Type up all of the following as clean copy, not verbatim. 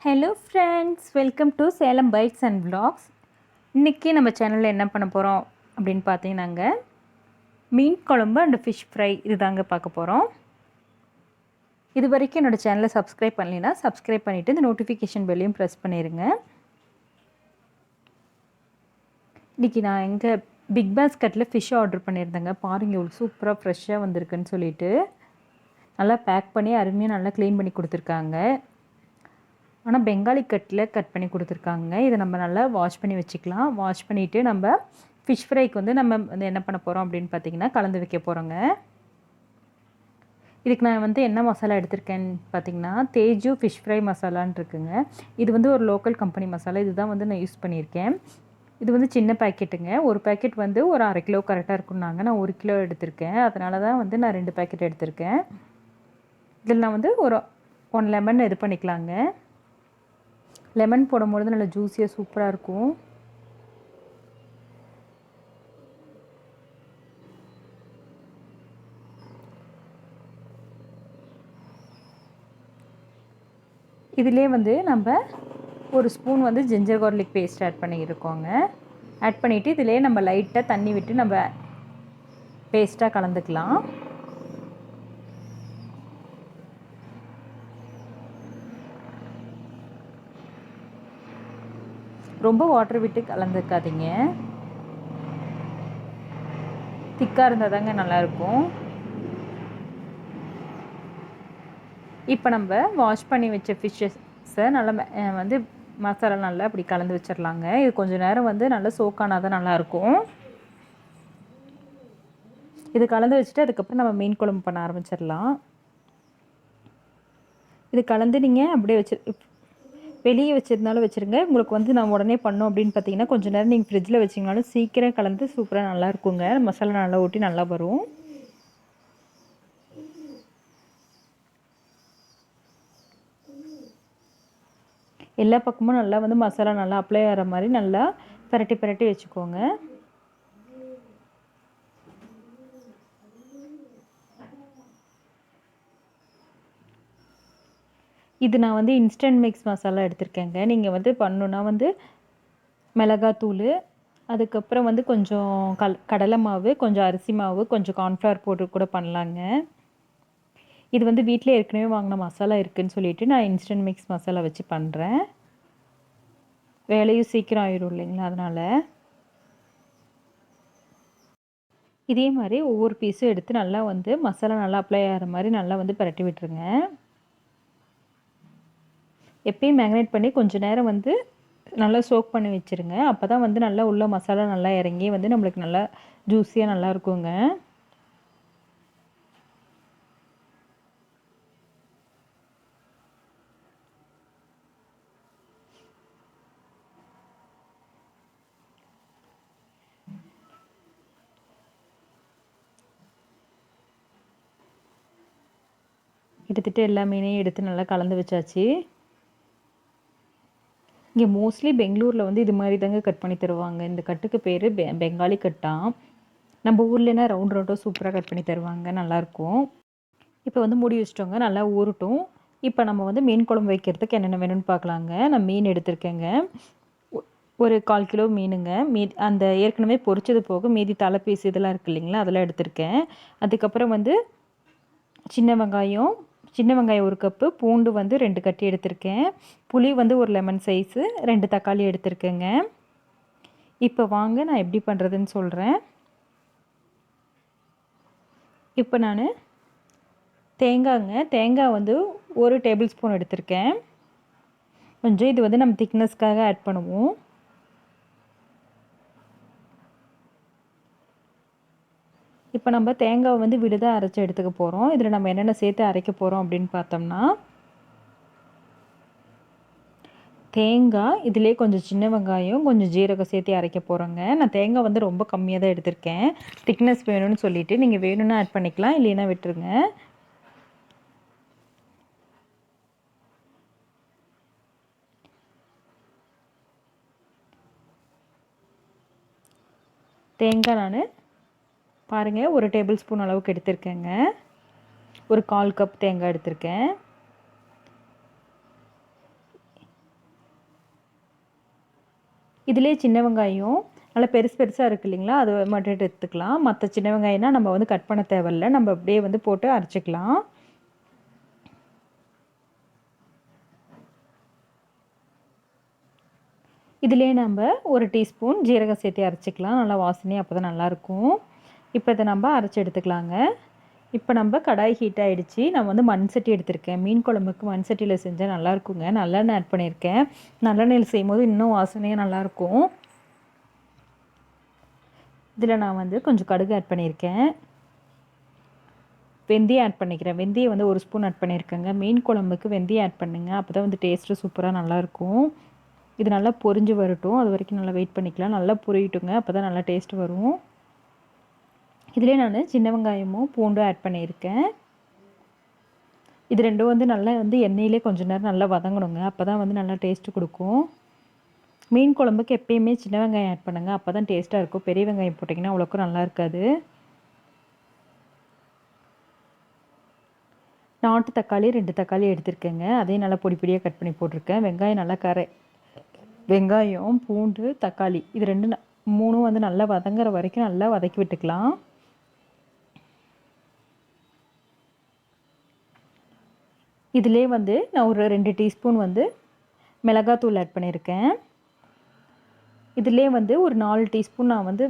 Hello friends, welcome to Salem bites and vlogs. இன்றைக்கி நம்ம சேனலில் என்ன பண்ண போகிறோம் அப்படின்னு பார்த்தீங்கன்னாங்க, மீன் குழம்பு அண்ட் ஃபிஷ் ஃப்ரை இது தாங்க பார்க்க போகிறோம். இது வரைக்கும் என்னோடய சேனலை சப்ஸ்கிரைப் பண்ணலைன்னா சப்ஸ்கிரைப் பண்ணிவிட்டு இந்த நோட்டிஃபிகேஷன் பெல்லையும் ப்ரெஸ் பண்ணிடுங்க. இன்றைக்கி நான் எங்கள் பிக் பாஸ்கெட்டில் ஃபிஷ் ஆர்டர் பண்ணியிருந்தேங்க. பாருங்கள், இவ்வளோ சூப்பராக ஃப்ரெஷ்ஷாக வந்திருக்குன்னு சொல்லிட்டு நல்லா பேக் பண்ணி அருமையாக நல்லா க்ளீன் பண்ணி கொடுத்துருக்காங்க. ஆனால் பெங்காலி கட்டில் கட் பண்ணி கொடுத்துருக்காங்க. இதை நம்ம நல்லா வாஷ் பண்ணி வச்சுக்கலாம். வாஷ் பண்ணிவிட்டு நம்ம ஃபிஷ் ஃப்ரைக்கு நம்ம என்ன பண்ண போகிறோம் அப்படின்னு பார்த்திங்கன்னா, கலந்து வைக்க போகிறோங்க. இதுக்கு நான் என்ன மசாலா எடுத்திருக்கேன்னு பார்த்திங்கன்னா, தேஜு ஃபிஷ் ஃப்ரை மசாலான்னு இருக்குங்க. இது ஒரு லோக்கல் கம்பெனி மசாலா. இதுதான் நான் யூஸ் பண்ணியிருக்கேன். இது சின்ன பேக்கெட்டுங்க. ஒரு பேக்கெட் ஒரு 1/2 கிலோ கரெக்டாக இருக்குன்னாங்க. நான் 1 கிலோ எடுத்திருக்கேன். அதனால தான் நான் 2 பேக்கெட் எடுத்திருக்கேன். இதில் நான் ஒரு 1 லெமன் இது பண்ணிக்கலாங்க. லெமன் போடும்பொழுது நல்லா ஜூஸியாக சூப்பராக இருக்கும். இதிலே நம்ம ஒரு spoon ginger garlic paste add பண்ணியிருக்கோங்க. ஆட் பண்ணிவிட்டு இதிலே நம்ம லைட்டாக தண்ணி விட்டு நம்ம பேஸ்ட்டாக கலந்துக்கலாம். ரொம்ப வாட்டர் விட்டு கலந்துக்காதீங்க. திக்காக இருந்தால் தாங்க நல்லாயிருக்கும். இப்போ நம்ம வாஷ் பண்ணி வச்ச ஃபிஷ்ஷஸை நல்லா மசாலா நல்லா அப்படி கலந்து வச்சிடலாங்க. இது கொஞ்சம் நேரம் நல்லா சோக்கானால் தான் நல்லாயிருக்கும். இது கலந்து வச்சுட்டு அதுக்கப்புறம் நம்ம மீன் குழம்பு பண்ண ஆரம்பிச்சிடலாம். இது கலந்து நீங்கள் அப்படியே வெளியே வச்சிருந்தாலும் வச்சுருங்க. உங்களுக்கு நான் உடனே பண்ணோம் அப்படின்னு பார்த்தீங்கன்னா, கொஞ்சம் நேரம் நீங்கள் ஃப்ரிட்ஜில் வச்சிங்கனாலும் சீக்கிரம் கலந்து சூப்பராக நல்லா இருக்குங்க. மசாலா நல்லா ஊட்டி நல்லா வரும். எல்லா பக்கமும் நல்லா மசாலா நல்லா அப்ளை ஆகிற மாதிரி நல்லா பரட்டி வச்சுக்கோங்க. இது நான் இன்ஸ்டன்ட் மிக்ஸ் மசாலா எடுத்திருக்கேங்க. நீங்கள் பண்ணணுன்னா மிளகாத்தூள், அதுக்கப்புறம் கொஞ்சம் கடலை மாவு, கொஞ்சம் அரிசி மாவு, கொஞ்சம் கார்ன்ஃப்ளவர் போட்டு கூட பண்ணலாங்க. இது வீட்டில் ஏற்கனவே வாங்கின மசாலா இருக்குதுன்னு சொல்லிவிட்டு நான் இன்ஸ்டன்ட் மிக்ஸ் மசாலா வச்சு பண்ணுறேன். வேலையும் சீக்கிரம் ஆயிடும் இல்லைங்களா, அதனால். இதே மாதிரி ஒவ்வொரு பீஸும் எடுத்து நல்லா மசாலா நல்லா அப்ளை ஆகிற மாதிரி நல்லா பரட்டி விட்டுருங்க. எப்பயும் மேக்னேட் பண்ணி கொஞ்சம் நேரம் நல்லா சோக் பண்ணி வச்சுருங்க. அப்போ தான் நல்லா உள்ள மசாலா நல்லா இறங்கி நம்மளுக்கு நல்லா ஜூஸியாக நல்லா இருக்குங்க. கிட்டத்தட்ட எல்லா மீனையும் எடுத்து நல்லா கலந்து வச்சாச்சு. இங்கே மோஸ்ட்லி பெங்களூரில் இது மாதிரி தாங்க கட் பண்ணி தருவாங்க. இந்த கட்டுக்கு பேர் பெங்காலி கட்டா. நம்ம ஊர்லனா ரவுண்டாக சூப்பராக கட் பண்ணி தருவாங்க, நல்லாயிருக்கும். இப்போ மூடி வச்சிட்டோங்க, நல்லா ஊறட்டும். இப்போ நம்ம மீன் குழம்பு வைக்கிறதுக்கு என்னென்ன வேணும்னு பார்க்கலாங்க. நான் மீன் எடுத்திருக்கேங்க. ஒரு 1/4 கிலோ மீனுங்க. அந்த ஏற்கனவே பொரிச்சது போக மீதி தலை பீஸ் இதெல்லாம் இருக்குது இல்லைங்களா, அதெல்லாம் எடுத்திருக்கேன். அதுக்கப்புறம் சின்ன வெங்காயம் 1 கப்பு, பூண்டு 2 கட்டி எடுத்திருக்கேன். புளி 1 லெமன் சைஸு, 2 தக்காளி எடுத்திருக்கேங்க. இப்போ வாங்க நான் எப்படி பண்ணுறதுன்னு சொல்கிறேன். இப்போ நான் தேங்காய் 1 டேபிள் ஸ்பூன் எடுத்திருக்கேன். கொஞ்சம் இது நம்ம திக்னஸ்க்காக ஆட் பண்ணுவோம். இப்போ நம்ம தேங்காவை விழுதாக அரைச்சி எடுத்துக்க போகிறோம். இதில் நம்ம என்னென்ன சேர்த்து அரைக்க போகிறோம் அப்படின்னு பார்த்தோம்னா, தேங்காய், இதிலே கொஞ்சம் சின்ன வெங்காயம், கொஞ்சம் ஜீரகம் சேர்த்து அரைக்க போகிறோங்க. நான் தேங்காய் ரொம்ப கம்மியாக தான் எடுத்திருக்கேன். திக்னஸ் வேணும்னு சொல்லிவிட்டு நீங்கள் வேணும்னா ஆட் பண்ணிக்கலாம், இல்லைன்னா விட்டுருங்க. தேங்காய் நான் பாருங்கள் 1 டேபிள் ஸ்பூன் அளவுக்கு எடுத்திருக்கேங்க. ஒரு 1/4 கப் தேங்காய் எடுத்திருக்கேன். இதிலே சின்ன வெங்காயம் நல்லா பெருசு பெருசாக இருக்குது இல்லைங்களா, அது மட்டும் எடுத்துக்கலாம். மற்ற சின்ன வெங்காயம்னா நம்ம வந்து கட் பண்ண தேவையில்ல, நம்ம அப்படியே வந்து போட்டு அரைச்சிக்கலாம். இதிலே நம்ம 1 டீஸ்பூன் ஜீரகம் சேர்த்து அரைச்சிக்கலாம். நல்லா வாசனையாக அப்போ தான் நல்லாயிருக்கும். இப்போ இதை நம்ம அரைச்சி எடுத்துக்கலாங்க. இப்போ நம்ம கடாய் ஹீட் ஆகிடுச்சு. நான் வந்து மண் சட்டி எடுத்திருக்கேன். மீன் குழம்புக்கு மண் சட்டியில் செஞ்சால் நல்லாயிருக்குங்க. நல்லெண்ணெய் ஆட் பண்ணியிருக்கேன். நல்லெண்ணெயில் செய்யும்போது இன்னும் வாசனையாக நல்லாயிருக்கும். இதில் நான் வந்து கொஞ்சம் கடுகு ஆட் பண்ணியிருக்கேன். வெந்தயம் ஆட் பண்ணிக்கிறேன். வெந்தயம் வந்து 1 ஸ்பூன் ஆட் பண்ணியிருக்கேங்க. மீன் குழம்புக்கு வெந்தயம் ஆட் பண்ணுங்க. அப்போ தான் வந்து டேஸ்ட்டு சூப்பராக நல்லாயிருக்கும். இது நல்லா பொரிஞ்சு வரட்டும். அது வரைக்கும் நல்லா வெயிட் பண்ணிக்கலாம். நல்லா பொரியட்டுங்க. அப்போ தான் நல்லா டேஸ்ட் வரும். இதிலே நான் சின்ன வெங்காயமும் பூண்டும் ஆட் பண்ணியிருக்கேன். இது ரெண்டும் வந்து நல்லா வந்து எண்ணெயிலே கொஞ்சம் நேரம் நல்லா வதங்கணுங்க. அப்போ தான் வந்து நல்லா டேஸ்ட்டு கொடுக்கும். மீன் குழம்புக்கு எப்பயுமே சின்ன வெங்காயம் ஆட் பண்ணுங்கள். அப்போ தான் டேஸ்ட்டாக இருக்கும். பெரிய வெங்காயம் போட்டிங்கன்னா அவ்வளோக்கும் நல்லா இருக்காது. நாட்டு தக்காளி 2 தக்காளி எடுத்திருக்கேங்க. அதையும் நல்லா பொடி பொடியாக கட் பண்ணி போட்டிருக்கேன். வெங்காயம் நல்லா வெங்காயம், பூண்டு, தக்காளி இது 3ம் வந்து நல்லா வதங்குற வரைக்கும் நல்லா வதக்கி விட்டுக்கலாம். இதிலே வந்து நான் ஒரு 2 டீஸ்பூன் வந்து மிளகாத்தூள் ஆட் பண்ணியிருக்கேன். இதிலே வந்து ஒரு 4 டீஸ்பூன் நான் வந்து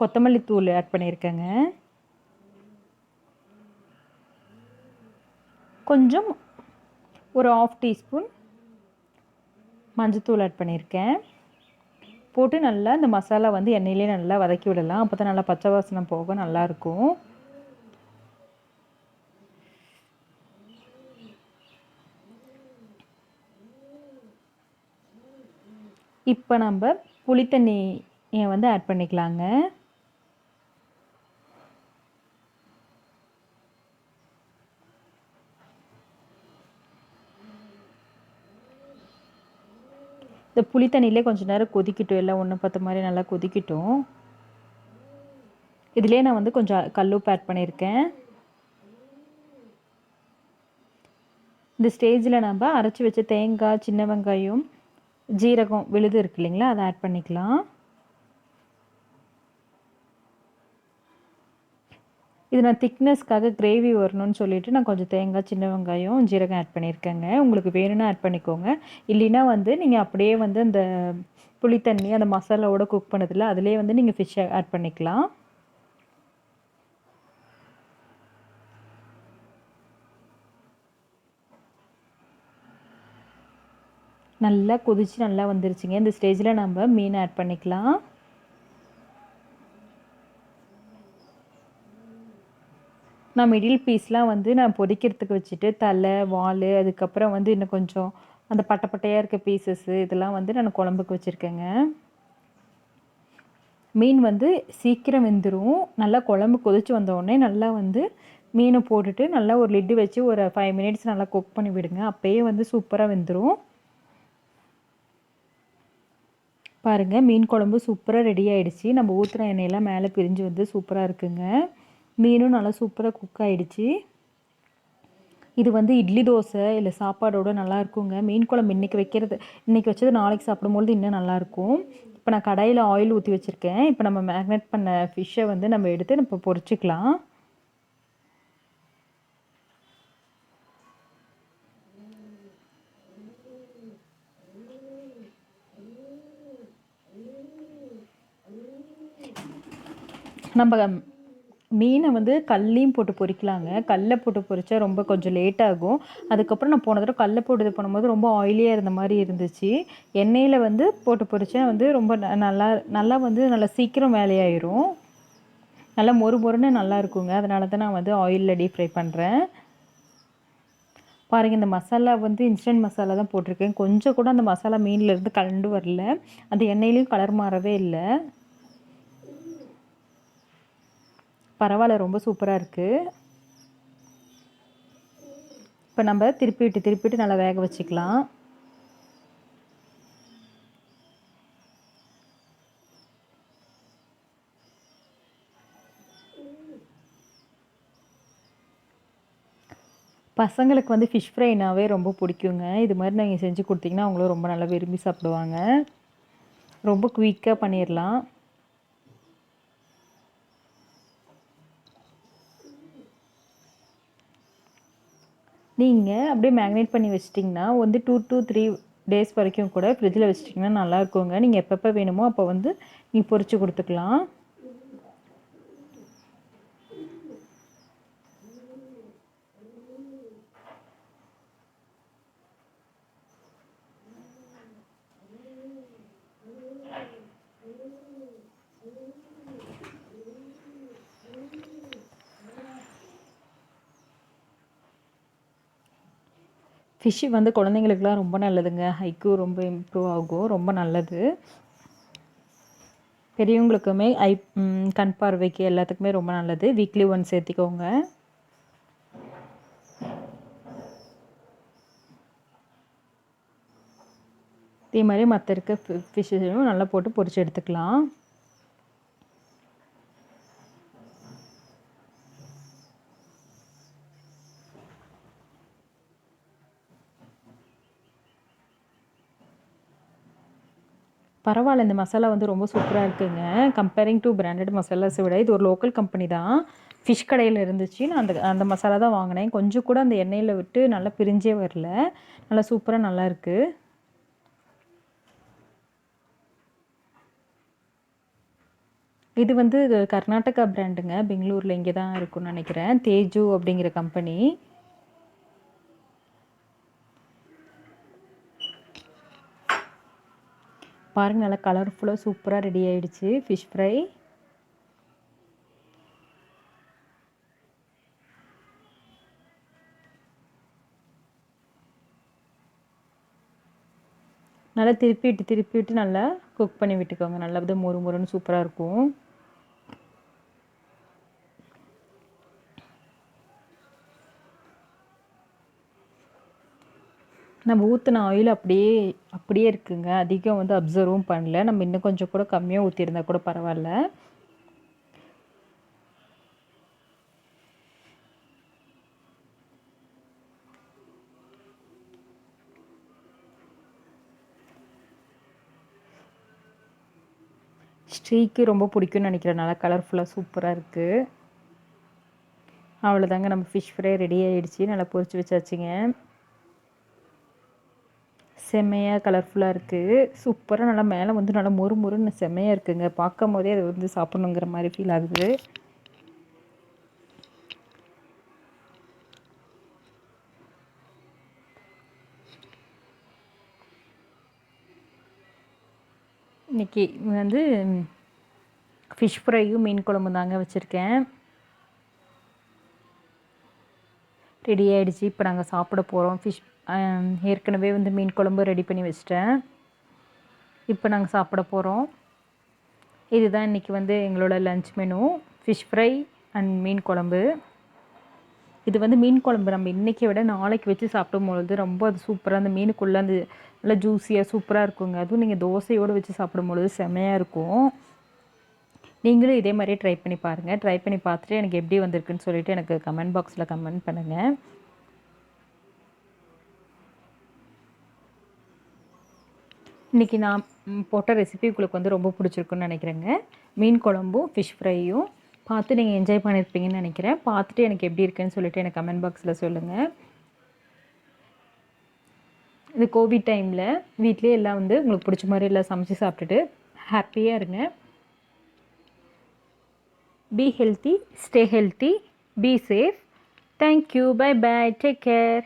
கொத்தமல்லி தூள் ஆட் பண்ணியிருக்கேங்க. கொஞ்சம் ஒரு 1/2 டீஸ்பூன் மஞ்சத்தூள் ஆட் பண்ணியிருக்கேன். போட்டு நல்லா இந்த மசாலா வந்து எண்ணெயிலே நல்லா வதக்கி விடலாம். அப்போ தான் நல்லா பச்சை வாசனை போக நல்லாயிருக்கும். இப்போ நம்ம புளித்தண்ணியை வந்து ஆட் பண்ணிக்கலாங்க. இந்த புளி தண்ணியிலே கொஞ்சம் நேரம் கொதிக்கட்டும். எல்லாம் ஒன்று பார்த்த மாதிரி நல்லா கொதிக்கட்டும். இதிலே நான் வந்து கொஞ்சம் கல்லுப்பு ஆட் பண்ணியிருக்கேன். இந்த ஸ்டேஜில் நம்ம அரைச்சி வச்ச தேங்காய், சின்ன வெங்காயம், ஜீரகம் விழுது இருக்கு இல்லைங்களா, அதை ஆட் பண்ணிக்கலாம். இது நான் திக்னஸ்க்காக கிரேவி வரணும்னு சொல்லிட்டு நான் கொஞ்சம் தேங்காய், சின்ன வெங்காயம், ஜீரகம் ஆட் பண்ணியிருக்கேங்க. உங்களுக்கு வேணும்னா ஆட் பண்ணிக்கோங்க. இல்லைன்னா வந்து நீங்கள் அப்படியே வந்து அந்த புளித்தண்ணி அந்த மசாலாவோட குக் பண்ணதில்ல அதிலே வந்து நீங்கள் ஃபிஷ்ஷை ஆட் பண்ணிக்கலாம். நல்லா கொதிச்சு நல்லா வந்துருச்சுங்க. இந்த ஸ்டேஜில் நம்ம மீன் ஆட் பண்ணிக்கலாம். நான் மிடில் பீஸ்லாம் வந்து நான் பொரிக்கிறதுக்கு வச்சுட்டு தலை, வால், அதுக்கப்புறம் வந்து இன்னும் கொஞ்சம் அந்த பட்டையாக இருக்க பீசஸ்ஸு இதெல்லாம் வந்து நான் குழம்புக்கு வச்சுருக்கேங்க. மீன் வந்து சீக்கிரம் வெந்துடும். நல்லா குழம்பு கொதிச்சு வந்தோடனே நல்லா வந்து மீனை போட்டுட்டு நல்லா ஒரு லிட்டு வச்சு ஒரு 5 மினிட்ஸ் நல்லா குக் பண்ணி விடுங்க. அப்போயே வந்து சூப்பராக வெந்துடும். பாருங்கள், மீன் குழம்பு சூப்பராக ரெடி ஆகிடுச்சு. நம்ம ஊற்றுன எண்ணெயெல்லாம் மேலே பிரிஞ்சு வந்து சூப்பராக இருக்குங்க. மீனும் நல்லா சூப்பராக குக் ஆகிடுச்சு. இது வந்து இட்லி, தோசை இல்லை சாப்பாடோட நல்லா இருக்குங்க. மீன் குழம்பு இன்றைக்கி வச்சது நாளைக்கு சாப்பிடும்பொழுது இன்னும் நல்லாயிருக்கும். இப்போ நான் கடாயில் ஆயில் ஊற்றி வச்சுருக்கேன். இப்போ நம்ம மேக்னேட் பண்ண ஃபிஷ்ஷை வந்து நம்ம எடுத்து நம்ம பொரிச்சிக்கலாம். நம்ம மீனை வந்து கல்லையும் போட்டு பொரிக்கலாங்க. கல்லை போட்டு பொரிச்சா ரொம்ப கொஞ்சம் லேட் ஆகும். அதுக்கப்புறம் நான் போன தடவை கல்லை போட்டு இது பண்ணும்போது ரொம்ப ஆயிலியாக இருந்த மாதிரி இருந்துச்சு. எண்ணெயில் வந்து போட்டு பொரிச்சா வந்து ரொம்ப நல்லா வந்து நல்லா சீக்கிரம் வேலையாயிரும். நல்லா மொறு மொறுன்னு நல்லா இருக்குங்க. அதனால தான் நான் வந்து ஆயிலில் டீப் ஃப்ரை பண்ணுறேன். பாருங்கள், இந்த மசாலா வந்து இன்ஸ்டன்ட் மசாலா தான் போட்டிருக்கேன். கொஞ்சம் கூட அந்த மசாலா மீன்லேருந்து கலண்டு வரல. அந்த எண்ணெயிலையும் கலர் மாறவே இல்லை. பரவாயில்ல, ரொம்ப சூப்பராக இருக்குது. இப்போ நம்ம திருப்பிட்டு நல்லா வேக வச்சுக்கலாம். பசங்களுக்கு வந்து ஃபிஷ் ஃப்ரைனாவே ரொம்ப பிடிக்குங்க. இது மாதிரி நீங்கள் செஞ்சு கொடுத்தீங்கன்னா அவங்களும் ரொம்ப நல்லா விரும்பி சாப்பிடுவாங்க. ரொம்ப குயிக்காக பண்ணிடலாம். நீங்கள் அப்படியே மேக்னேட் பண்ணி வச்சிட்டிங்கன்னா வந்து 2 to 3 டேஸ் வரைக்கும் கூட ஃப்ரிட்ஜில் வச்சிட்டிங்கன்னா நல்லாயிருக்குங்க. நீங்கள் எப்பப்போ வேணுமோ அப்போ வந்து நீங்கள் பொரிச்சு கொடுத்துக்கலாம். ஃபிஷ்ஷு வந்து குழந்தைங்களுக்குலாம் ரொம்ப நல்லதுங்க. ஹைக்கூ ரொம்ப இம்ப்ரூவ் ஆகும். ரொம்ப நல்லது. பெரியவங்களுக்குமே கண் பார்வைக்கு எல்லாத்துக்குமே ரொம்ப நல்லது. வீக்லி ஒன்ஸ் சேர்த்திக்கோங்க. இதே மாதிரி மற்ற இருக்க ஃபிஷ்ஷையும் நல்லா போட்டு பொரிச்சு எடுத்துக்கலாம். பரவாயில்ல, இந்த மசாலா வந்து ரொம்ப சூப்பராக இருக்குங்க. கம்பேரிங் டு பிராண்டட் மசாலாஸை விட இது ஒரு லோக்கல் கம்பெனி தான். ஃபிஷ் கடையில் இருந்துச்சு. நான் அந்த மசாலா தான் வாங்கினேன். கொஞ்சம் கூட அந்த எண்ணெயில் விட்டு நல்லா பிரிஞ்சே வரல. நல்லா சூப்பராக நல்லா இருக்குது. இது வந்து கர்நாடகா பிராண்டுங்க. பெங்களூரில் இங்கே தான் இருக்குன்னு நினைக்கிறேன். தேஜு அப்படிங்கிற கம்பெனி. பாருங்கள், நல்லா கலர்ஃபுல்லாக சூப்பராக ரெடி ஆகிடுச்சு ஃபிஷ் ஃப்ரை. நல்லா திருப்பி விட்டு நல்லா குக் பண்ணி விட்டுக்கோங்க. நல்லா வந்து மொறு மொறுன்னு சூப்பராக இருக்கும். நம்ம ஊற்றின ஆயில் அப்படியே இருக்குங்க. அதிகம் வந்து அப்சர்வும் பண்ணல. நம்ம இன்னும் கொஞ்சம் கூட கம்மியாக ஊற்றிருந்தா கூட பரவாயில்ல. ஸ்ரீக்கு ரொம்ப பிடிக்கும்னு நினைக்கிறேன். நல்லா கலர்ஃபுல்லாக சூப்பராக இருக்குது. அவ்வளோதாங்க, நம்ம ஃபிஷ் ஃப்ரை ரெடி ஆகிடுச்சு. நல்லா பொரிச்சு வச்சாச்சுங்க. செம்மையாக கலர்ஃபுல்லாக இருக்குது. சூப்பராக நல்லா மேலே வந்து நல்லா மொறு மொறுன்னு செம்மையாக இருக்குங்க. பார்க்கும் போதே அது வந்து சாப்பிட்ணுங்கிற மாதிரி ஃபீல் ஆகுது. இன்றைக்கி வந்து ஃபிஷ் ஃப்ரையும் மீன் குழம்பு தாங்க வச்சுருக்கேன். ரெடி ஆகிடுச்சு. இப்போ நாங்கள் சாப்பிட போகிறோம். ஏற்கனவே வந்து மீன் குழம்பு ரெடி பண்ணி வச்சிட்டேன். இப்போ நாங்கள் சாப்பிட போகிறோம். இதுதான் இன்றைக்கி வந்து எங்களோட lunch menu. Fish fry and மீன் குழம்பு. இது வந்து மீன் குழம்பு நம்ம இன்றைக்கி விட நாளைக்கு வச்சு சாப்பிடும்பொழுது ரொம்ப அது சூப்பராக, அந்த மீனுக்குள்ளே அந்த நல்லா ஜூஸியாக சூப்பராக இருக்குங்க. அதுவும் நீங்கள் தோசையோடு வச்சு சாப்பிடும்பொழுது செம்மையாக இருக்கும். நீங்களும் இதே மாதிரியே ட்ரை பண்ணி பாருங்கள். ட்ரை பண்ணி பார்த்துட்டு எனக்கு எப்படி வந்திருக்குன்னு சொல்லிவிட்டு எனக்கு கமெண்ட் பாக்ஸில் கமெண்ட் பண்ணுங்கள். இன்றைக்கி நான் போட்ட ரெசிபி உங்களுக்கு வந்து ரொம்ப பிடிச்சிருக்குன்னு நினைக்கிறேங்க. மீன் குழம்பும் ஃபிஷ் ஃப்ரையும் பார்த்து நீங்கள் என்ஜாய் பண்ணியிருப்பீங்கன்னு நினைக்கிறேன். பார்த்துட்டு எனக்கு எப்படி இருக்குன்னு சொல்லிவிட்டு எனக்கு கமெண்ட் பாக்ஸில் சொல்லுங்கள். இந்த கோவிட் டைமில் வீட்லேயே எல்லாம் வந்து உங்களுக்கு பிடிச்ச மாதிரி எல்லாம் சமைச்சு சாப்பிட்டுட்டு ஹாப்பியாக இருங்க. Be healthy, stay healthy, be safe. Thank you. Bye bye. Take care.